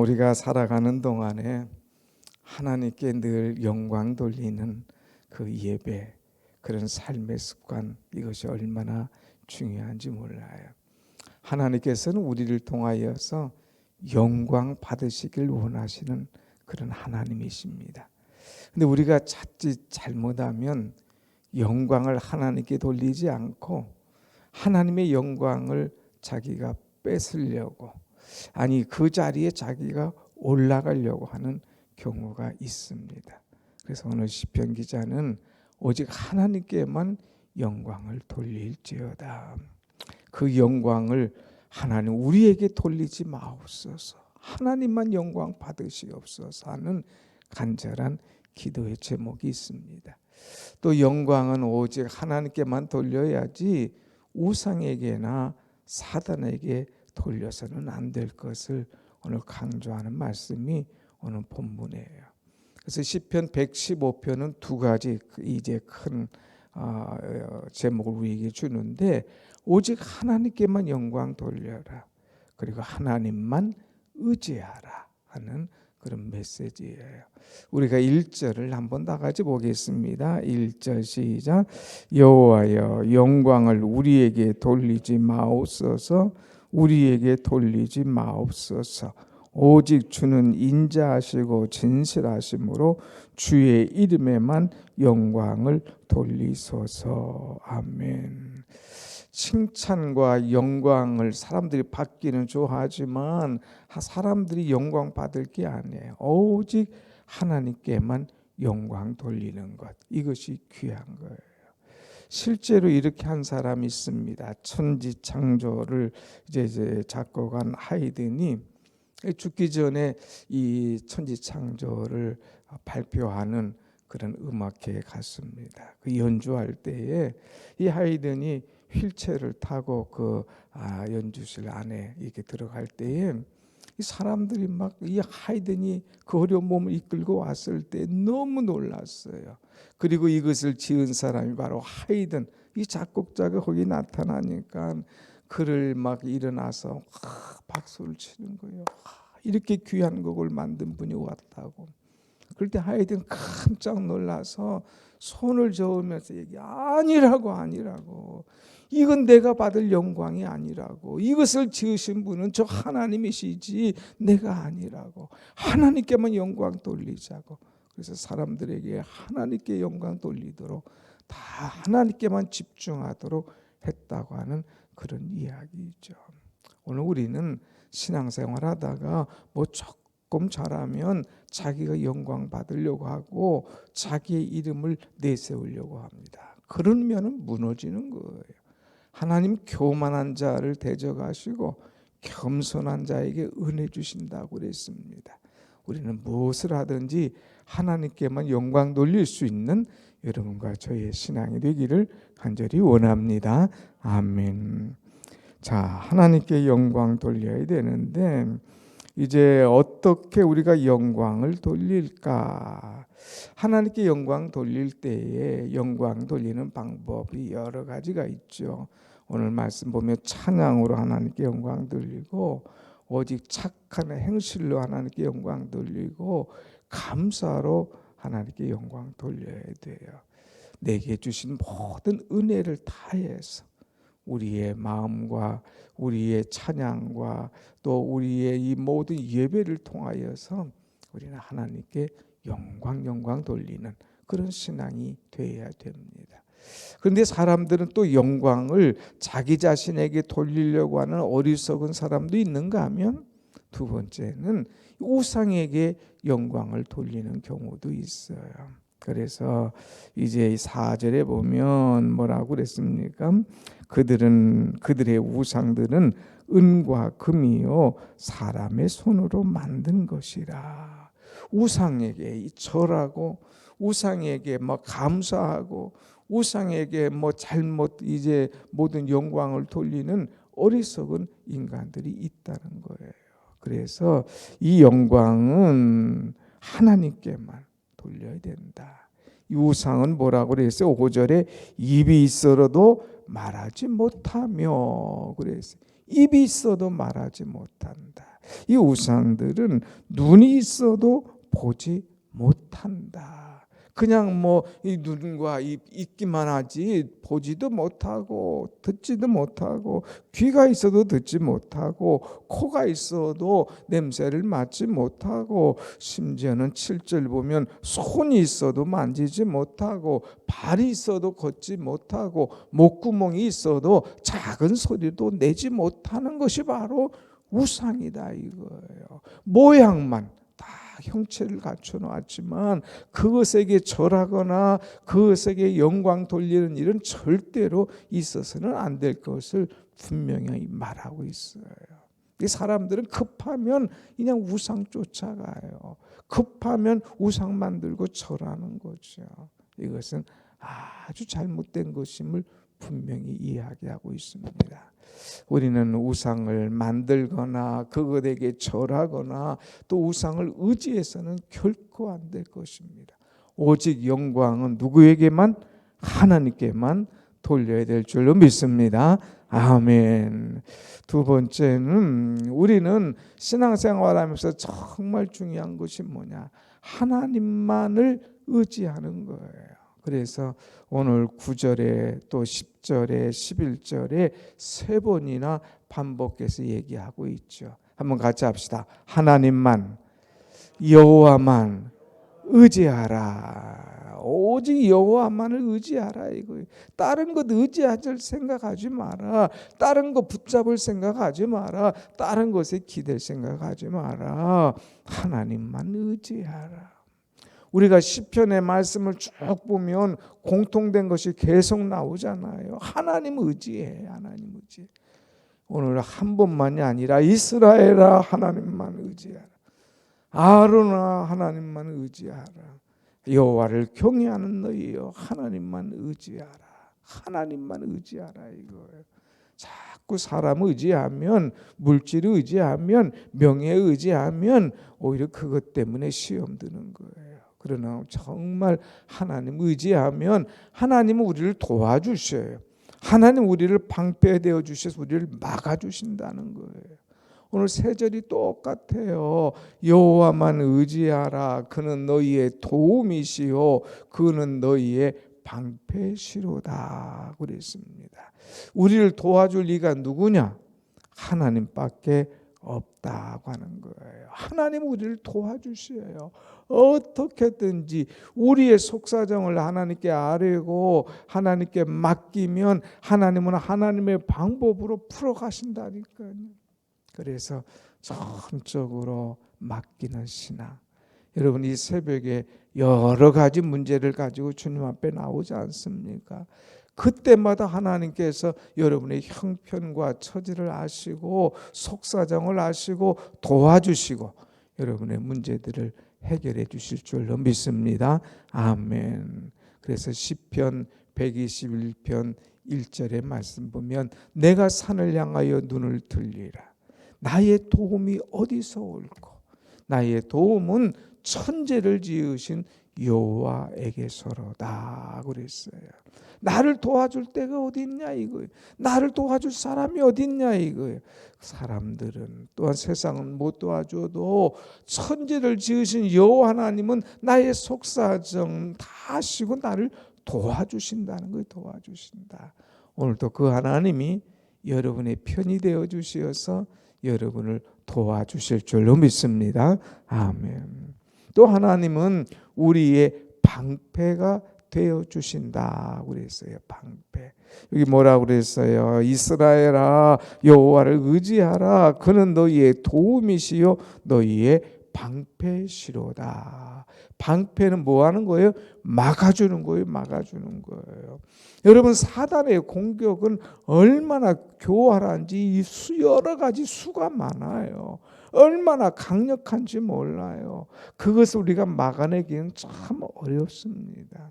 우리가 살아가는 동안에 하나님께 늘 영광 돌리는 그 예배, 그런 삶의 습관, 이것이 얼마나 중요한지 몰라요. 하나님께서는 우리를 통하여서 영광 받으시길 원하시는 그런 하나님이십니다. 근데 우리가 자칫 잘못하면 영광을 하나님께 돌리지 않고 하나님의 영광을 자기가 뺏으려고, 아니 그 자리에 자기가 올라가려고 하는 경우가 있습니다. 그래서 오늘 시편 기자는 오직 하나님께만 영광을 돌릴지어다. 그 영광을 하나님 우리에게 돌리지 마옵소서, 하나님만 영광 받으시옵소서 하는 간절한 기도의 제목이 있습니다. 또 영광은 오직 하나님께만 돌려야지 우상에게나 사단에게 돌려서는 안 될 것을 오늘 강조하는 말씀이 오늘 본문이에요. 그래서 시편 115편은 두 가지 이제 큰 제목을 우리에게 주는데, 오직 하나님께만 영광 돌려라, 그리고 하나님만 의지하라 하는 그런 메시지예요. 우리가 1절을 한번 다 같이 보겠습니다. 1절 시작. 여호와여 영광을 우리에게 돌리지 마옵소서, 우리에게 돌리지 마옵소서. 오직 주는 인자하시고 진실하심으로 주의 이름에만 영광을 돌리소서. 아멘. 칭찬과 영광을 사람들이 받기는 좋아하지만 사람들이 영광 받을 게 아니에요. 오직 하나님께만 영광 돌리는 것, 이것이 귀한 거예요. 실제로 이렇게 한 사람이 있습니다. 천지창조를 이제 작곡한 하이든이 죽기 전에 이 천지창조를 발표하는 그런 음악회에 갔습니다. 그 연주할 때에 이 하이든이 휠체어를 타고 그 연주실 안에 이렇게 들어갈 때에 이 사람들이 막 이 하이든이 그 어려운 몸을 이끌고 왔을 때 너무 놀랐어요. 그리고 이것을 지은 사람이 바로 하이든, 이 작곡자가 거기 나타나니까 그를 막 일어나서 박수를 치는 거예요. 이렇게 귀한 곡을 만든 분이 왔다고. 그럴 때 하이든 깜짝 놀라서 손을 저으면서 아니라고. 이건 내가 받을 영광이 아니라고. 이것을 지으신 분은 저 하나님이시지 내가 아니라고. 하나님께만 영광 돌리자고. 그래서 사람들에게 하나님께 영광 돌리도록, 다 하나님께만 집중하도록 했다고 하는 그런 이야기죠. 오늘 우리는 신앙생활하다가 뭐 조금 잘하면 자기가 영광 받으려고 하고 자기의 이름을 내세우려고 합니다. 그러면 무너지는 거예요. 하나님 교만한 자를 대적하시고 겸손한 자에게 은혜 주신다고 그랬습니다. 우리는 무엇을 하든지 하나님께만 영광 돌릴 수 있는 여러분과 저의 신앙이 되기를 간절히 원합니다. 아멘. 자, 하나님께 영광 돌려야 되는데 이제 어떻게 우리가 영광을 돌릴까? 하나님께 영광 돌릴 때에 영광 돌리는 방법이 여러 가지가 있죠. 오늘 말씀 보면 찬양으로 하나님께 영광 돌리고, 오직 착한 행실로 하나님께 영광 돌리고, 감사로 하나님께 영광 돌려야 돼요. 내게 주신 모든 은혜를 다해서 우리의 마음과 우리의 찬양과 또 우리의 이 모든 예배를 통하여서 우리는 하나님께 영광 돌리는 그런 신앙이 되어야 됩니다. 그런데 사람들은 또 영광을 자기 자신에게 돌리려고 하는 어리석은 사람도 있는가 하면, 두 번째는 우상에게 영광을 돌리는 경우도 있어요. 그래서 이제 4절에 보면 뭐라고 그랬습니까? 그들의 우상들은 은과 금이요 사람의 손으로 만든 것이라. 우상에게 절하고 우상에게 뭐 감사하고 우상에게 뭐 잘못 이제 모든 영광을 돌리는 어리석은 인간들이 있다는 거예요. 그래서 이 영광은 하나님께만 돌려야 된다. 이 우상은 뭐라고 그랬어요? 5절에 입이 있어도 말하지 못하며 그랬어요. 입이 있어도 말하지 못한다. 이 우상들은 눈이 있어도 보지 못한다. 그냥 뭐 이 눈과 있기만 하지 보지도 못하고 듣지도 못하고, 귀가 있어도 듣지 못하고, 코가 있어도 냄새를 맡지 못하고, 심지어는 7절 보면 손이 있어도 만지지 못하고, 발이 있어도 걷지 못하고, 목구멍이 있어도 작은 소리도 내지 못하는 것이 바로 우상이다 이거예요. 모양만 다 형체를 갖춰 놓았지만 그것에게 절하거나 그것에게 영광 돌리는 일은 절대로 있어서는 안 될 것을 분명히 말하고 있어요. 이 사람들은 급하면 그냥 우상 쫓아가요. 급하면 우상 만들고 절하는 거죠. 이것은 아주 잘못된 것임을 분명히 이야기하고 있습니다. 우리는 우상을 만들거나 그것에게 절하거나 또 우상을 의지해서는 결코 안 될 것입니다. 오직 영광은 누구에게만? 하나님께만 돌려야 될 줄로 믿습니다. 아멘. 두 번째는 우리는 신앙생활하면서 정말 중요한 것이 뭐냐? 하나님만을 의지하는 거예요. 그래서 오늘 9절에 또 10절에 11절에 세 번이나 반복해서 얘기하고 있죠. 한번 같이 합시다. 하나님만, 여호와만 의지하라. 오직 여호와만을 의지하라 이거예요. 다른 것 의지할 생각하지 마라. 다른 것 붙잡을 생각하지 마라. 다른 것에 기댈 생각하지 마라. 하나님만 의지하라. 우리가 시편의 말씀을 쭉 보면 공통된 것이 계속 나오잖아요. 하나님 의지해. 하나님 의지해. 오늘 한 번만이 아니라 이스라엘아 하나님만 의지하라. 아론아 하나님만 의지하라. 여호와를 경외하는 너희여 하나님만 의지하라. 하나님만 의지하라 이거예요. 자꾸 사람 의지하면, 물질 의지하면, 명예 의지하면 오히려 그것 때문에 시험 드는 거예요. 그러나 정말 하나님 의지하면 하나님은 우리를 도와주셔요. 하나님 우리를 방패되어 주셔서 우리를 막아주신다는 거예요. 오늘 세 절이 똑같아요. 여호와만 의지하라. 그는 너희의 도움이시요 그는 너희의 방패시로다 그랬습니다. 우리를 도와줄 이가 누구냐? 하나님밖에 없다고 하는 거예요. 하나님 우리를 도와주셔요. 어떻게든지 우리의 속사정을 하나님께 아뢰고 하나님께 맡기면 하나님은 하나님의 방법으로 풀어가신다니까요. 그래서 전적으로 맡기는 신앙. 여러분 이 새벽에 여러 가지 문제를 가지고 주님 앞에 나오지 않습니까? 그때마다 하나님께서 여러분의 형편과 처지를 아시고 속사정을 아시고 도와주시고 여러분의 문제들을 해결해 주실 줄로 믿습니다. 아멘. 그래서 시편 121편 1절의 말씀 보면 내가 산을 향하여 눈을 들리라. 나의 도움이 어디서 올꼬? 나의 도움은 천지를 지으신 여호와에게서로다 그랬어요. 나를 도와줄 때가 어디 있냐 이거예요. 나를 도와줄 사람이 어디 있냐 이거예요. 사람들은 또한 세상은 못 도와줘도 천지를 지으신 여호와 하나님은 나의 속사정 다 아시고 나를 도와주신다는 거예요. 도와주신다. 오늘도 그 하나님이 여러분의 편이 되어 주시어서 여러분을 도와주실 줄로 믿습니다. 아멘. 또 하나님은 우리의 방패가 되어 주신다 그랬어요. 방패. 여기 뭐라고 그랬어요? 이스라엘아 여호와를 의지하라. 그는 너희의 도움이시요 너희의 방패시로다. 방패는 뭐 하는 거예요? 막아주는 거예요. 막아주는 거예요. 여러분 사단의 공격은 얼마나 교활한지 여러 가지 수가 많아요. 얼마나 강력한지 몰라요. 그것을 우리가 막아내기는 참 어렵습니다.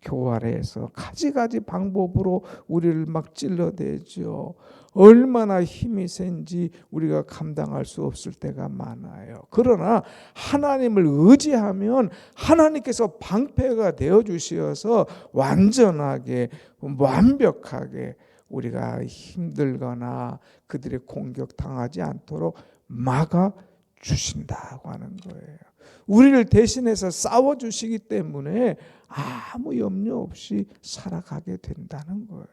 교활해서 가지가지 방법으로 우리를 막 찔러대죠. 얼마나 힘이 센지 우리가 감당할 수 없을 때가 많아요. 그러나 하나님을 의지하면 하나님께서 방패가 되어 주시어서 완전하게 완벽하게 우리가 힘들거나 그들의 공격 당하지 않도록 막아 주신다고 하는 거예요. 우리를 대신해서 싸워 주시기 때문에 아무 염려 없이 살아가게 된다는 거예요.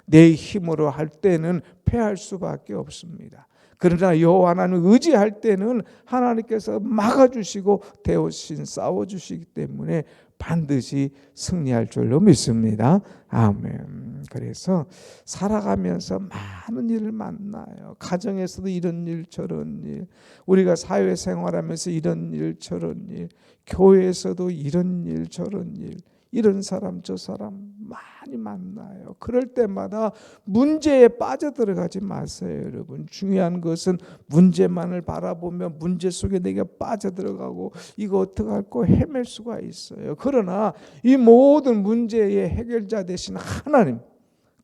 내 힘으로 할 때는 패할 수밖에 없습니다. 그러나 여호와 하나님을 의지할 때는 하나님께서 막아주시고 대신 싸워주시기 때문에 반드시 승리할 줄로 믿습니다. 아멘. 그래서 살아가면서 많은 일을 만나요. 가정에서도 이런 일 저런 일, 우리가 사회생활하면서 이런 일 저런 일, 교회에서도 이런 일 저런 일, 이런 사람 저 사람 많이 만나요. 그럴 때마다 문제에 빠져들어가지 마세요, 여러분. 중요한 것은 문제만을 바라보며 문제 속에 내가 빠져들어가고 이거 어떡할까 헤맬 수가 있어요. 그러나 이 모든 문제의 해결자 되신 하나님,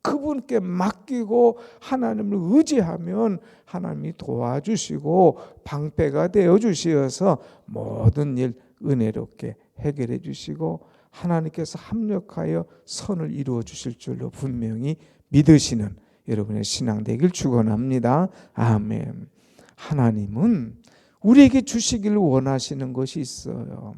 그분께 맡기고 하나님을 의지하면 하나님이 도와주시고 방패가 되어 주시어서 모든 일 은혜롭게 해결해 주시고 하나님께서 합력하여 선을 이루어 주실 줄로 분명히 믿으시는 여러분의 신앙 되길 축원합니다. 아멘. 하나님은 우리에게 주시기를 원하시는 것이 있어요.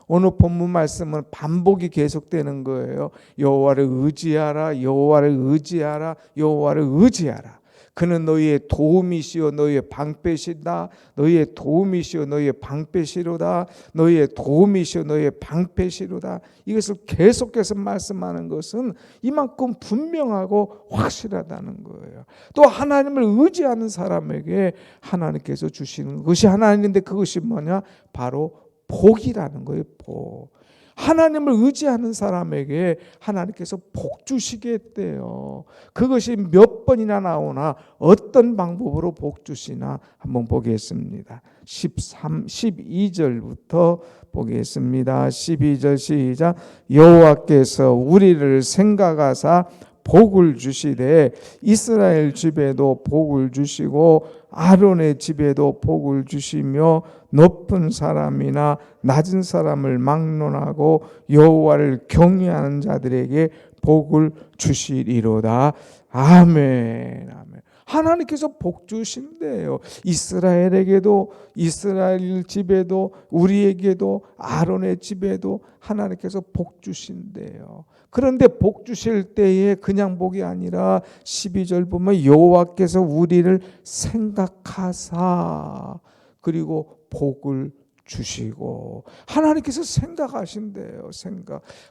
오늘 본문 말씀은 반복이 계속되는 거예요. 여호와를 의지하라, 여호와를 의지하라, 여호와를 의지하라. 그는 너희의 도움이시오 너희의 방패시다. 너희의 도움이시오 너희의 방패시로다. 너희의 도움이시오 너희의 방패시로다. 이것을 계속해서 말씀하는 것은 이만큼 분명하고 확실하다는 거예요. 또 하나님을 의지하는 사람에게 하나님께서 주시는 것이 하나님인데 그것이 뭐냐? 바로 복이라는 거예요. 복. 하나님을 의지하는 사람에게 하나님께서 복 주시겠대요. 그것이 몇 번이나 나오나 어떤 방법으로 복 주시나 한번 보겠습니다. 12절부터 보겠습니다. 12절 시작. 여호와께서 우리를 생각하사 복을 주시되 이스라엘 집에도 복을 주시고 아론의 집에도 복을 주시며 높은 사람이나 낮은 사람을 막론하고 여호와를 경외하는 자들에게 복을 주시리로다. 아멘. 아멘. 하나님께서 복 주신대요. 이스라엘에게도 이스라엘 집에도 우리에게도 아론의 집에도 하나님께서 복 주신대요. 그런데 복 주실 때에 그냥 복이 아니라 12절 보면 여호와께서 우리를 생각하사 그리고 복을 주시고 하나님께서 생각하신대요.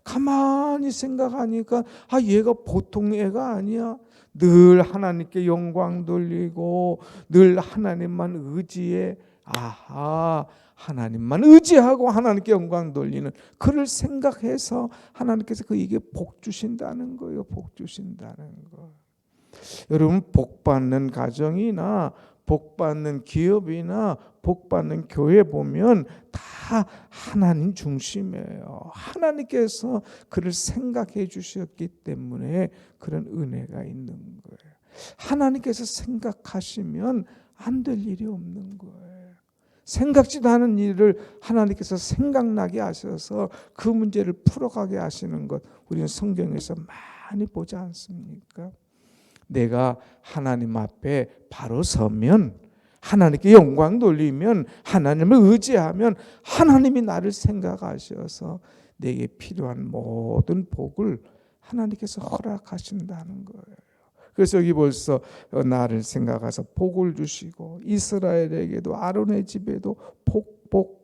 가만히 생각하니까 얘가 보통 애가 아니야. 늘 하나님께 영광 돌리고 늘 하나님만 의지해. 하나님만 의지하고 하나님께 영광 돌리는 그를 생각해서 하나님께서 그에게 복 주신다는 거예요. 복 주신다는 거. 여러분 복 받는 가정이나 복 받는 기업이나 복 받는 교회 보면 다 하나님 중심이에요. 하나님께서 그를 생각해 주셨기 때문에 그런 은혜가 있는 거예요. 하나님께서 생각하시면 안 될 일이 없는 거예요. 생각지도 않은 일을 하나님께서 생각나게 하셔서 그 문제를 풀어가게 하시는 것 우리는 성경에서 많이 보지 않습니까? 내가 하나님 앞에 바로 서면 하나님께 영광 돌리면 하나님을 의지하면 하나님이 나를 생각하셔서 내게 필요한 모든 복을 하나님께서 허락하신다는 거예요. 그래서 여기 벌써 나를 생각하셔서 복을 주시고 이스라엘에게도 아론의 집에도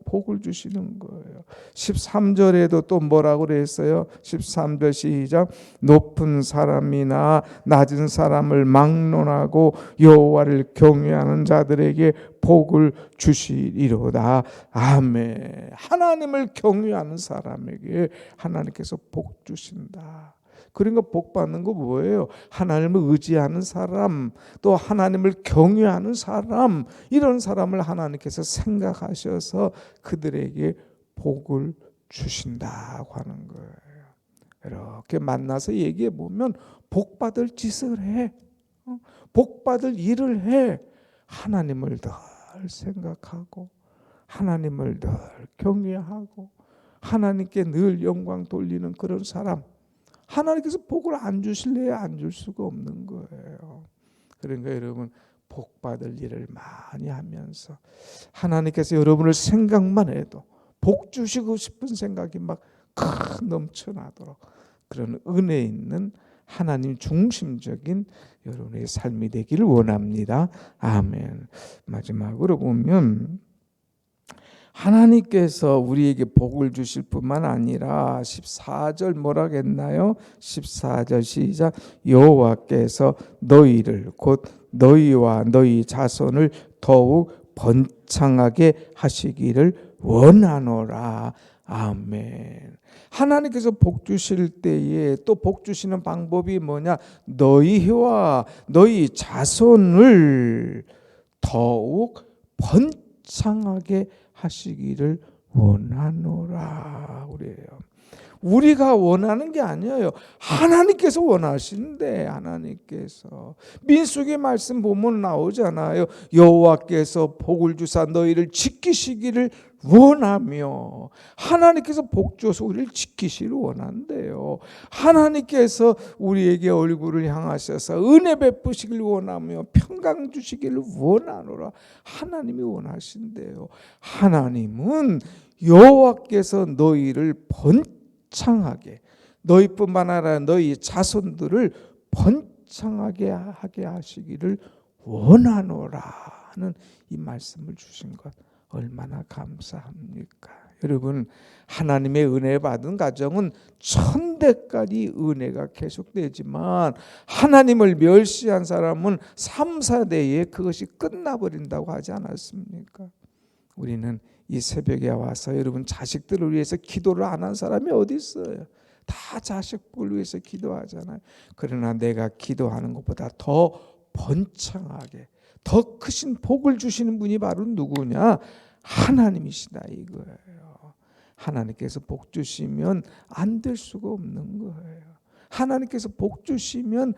복을 주시는 거예요. 13절에도 또 뭐라고 그랬어요? 13절 시작. 높은 사람이나 낮은 사람을 막론하고 여호와를 경외하는 자들에게 복을 주시리로다. 아멘. 하나님을 경외하는 사람에게 하나님께서 복 주신다. 그러니까 복 받는 거 뭐예요? 하나님을 의지하는 사람, 또 하나님을 경외하는 사람, 이런 사람을 하나님께서 생각하셔서 그들에게 복을 주신다고 하는 거예요. 이렇게 만나서 얘기해 보면 복 받을 짓을 해, 복 받을 일을 해. 하나님을 늘 생각하고 하나님을 늘 경외하고 하나님께 늘 영광 돌리는 그런 사람, 하나님께서 복을 안 주실래야 안 줄 수가 없는 거예요. 그러니까 여러분 복 받을 일을 많이 하면서 하나님께서 여러분을 생각만 해도 복 주시고 싶은 생각이 막 넘쳐나도록 그런 은혜 있는 하나님 중심적인 여러분의 삶이 되기를 원합니다. 아멘. 마지막으로 보면 하나님께서 우리에게 복을 주실 뿐만 아니라 14절 뭐라고 했나요? 14절 시작. 여호와께서 너희를 곧 너희와 너희 자손을 더욱 번창하게 하시기를 원하노라. 아멘. 하나님께서 복 주실 때에 또 복 주시는 방법이 뭐냐? 너희와 너희 자손을 더욱 번창하게 하시기를 원하노라 그래요. 우리가 원하는 게 아니에요. 하나님께서 원하시는데 하나님께서 민수기 말씀 보면 나오잖아요. 여호와께서 복을 주사 너희를 지키시기를 원하며 하나님께서 복 줘서 우리를 지키시기를 원한대요. 하나님께서 우리에게 얼굴을 향하셔서 은혜 베푸시기를 원하며 평강 주시기를 원하노라. 하나님이 원하신대요. 하나님은 여호와께서 너희를 번창하게 너희뿐만 아니라 너희 자손들을 번창하게 하게 하시기를 원하노라는 이 말씀을 주신 것 얼마나 감사합니까? 여러분 하나님의 은혜 받은 가정은 천대까지 은혜가 계속되지만 하나님을 멸시한 사람은 3, 4대에 그것이 끝나버린다고 하지 않았습니까? 우리는 이 새벽에 와서 여러분 자식들을 위해서 기도를 안 한 사람이 어디 있어요? 다 자식을 위해서 기도하잖아요. 그러나 내가 기도하는 것보다 더 번창하게 더 크신 복을 주시는 분이 바로 누구냐? 하나님이시다 이거예요. 하나님께서 복 주시면 안 될 수가 없는 거예요. 하나님께서 복 주시면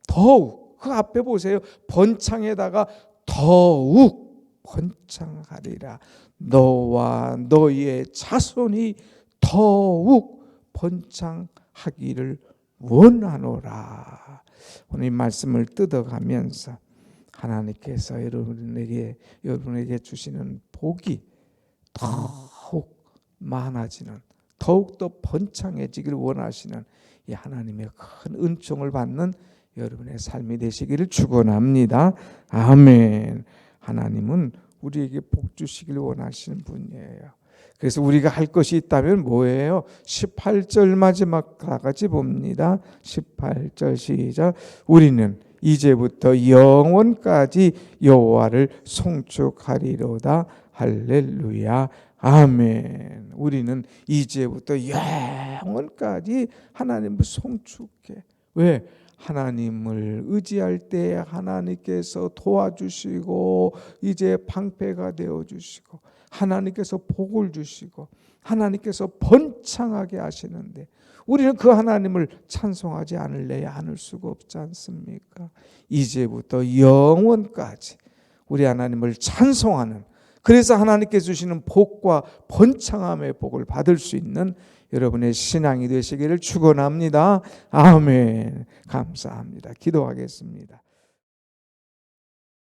더욱 그 앞에 보세요. 번창에다가 더욱 번창하리라. 너와 너희의 자손이 더욱 번창하기를 원하노라. 오늘 이 말씀을 뜯어가면서 하나님께서 여러분에게 주시는 복이 더욱 많아지는 더욱더 번창해지기를 원하시는 이 하나님의 큰 은총을 받는 여러분의 삶이 되시기를 축원합니다. 아멘. 하나님은 우리에게 복 주시기를 원하시는 분이에요. 그래서 우리가 할 것이 있다면 뭐예요? 18절 마지막 다 같이 봅니다. 18절 시작. 우리는 이제부터 영원까지 여호와를 송축하리로다. 할렐루야. 아멘. 우리는 이제부터 영원까지 하나님을 송축해. 왜? 하나님을 의지할 때 하나님께서 도와주시고 이제 방패가 되어주시고 하나님께서 복을 주시고 하나님께서 번창하게 하시는데 우리는 그 하나님을 찬송하지 않을 수가 없지 않습니까? 이제부터 영원까지 우리 하나님을 찬송하는, 그래서 하나님께서 주시는 복과 번창함의 복을 받을 수 있는 여러분의 신앙이 되시기를 축원합니다. 아멘. 감사합니다. 기도하겠습니다.